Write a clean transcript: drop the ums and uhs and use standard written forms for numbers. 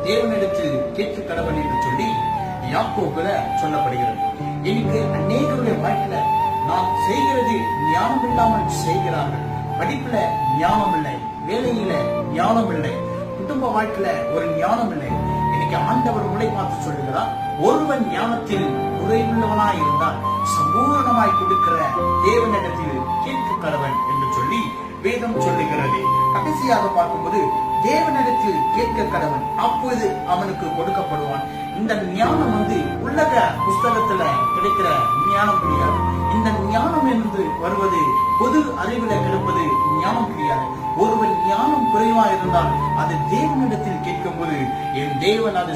தேவனிடத்தில் கேட்க கடவன் என்று சொல்லி யாக்கோபுல சொல்லப்படுகிறது. எனக்கு அநேகருடைய வாழ்க்கையில நான் செய்கிறது ஞானம் இல்லாமல் செய்கிறார்கள். படிப்புல ஞானம் இல்லை, வேலையில ஞானம் இல்லை, குடும்ப வாழ்க்கையில ஒரு ஞானம் இல்லை. இன்னைக்கு ஆண்டவர் உங்களை பார்த்து சொல்லுகிறார், ஒருவன் ஞானத்தில் குறைவுள்ளவனாய் இருந்தால் சம்பூர்ணமாய் கொடுக்கிற தேவனிடத்தில் கேட்க கடவன் என்று சொல்லி வேதம் சொல்லுகிறது. கடைசியாக பார்க்கும்போது தேவனிடத்தில் கேட்க கடவன், அப்போது அவனுக்கு கொடுக்கப்படுவான். இந்த ஞானம் உலக புஸ்தகத்துல கிடைக்கிற ஞானம் கிடையாது. இந்த ஞானம் என்று வருவது பொது அறிவுல கிடைப்பது ஞானம் கிடையாது. ஒருவன் ஞானம் குறைவா இருந்தால் அது தேவனிடத்தில் கேட்கும் போது என் தேவன் அது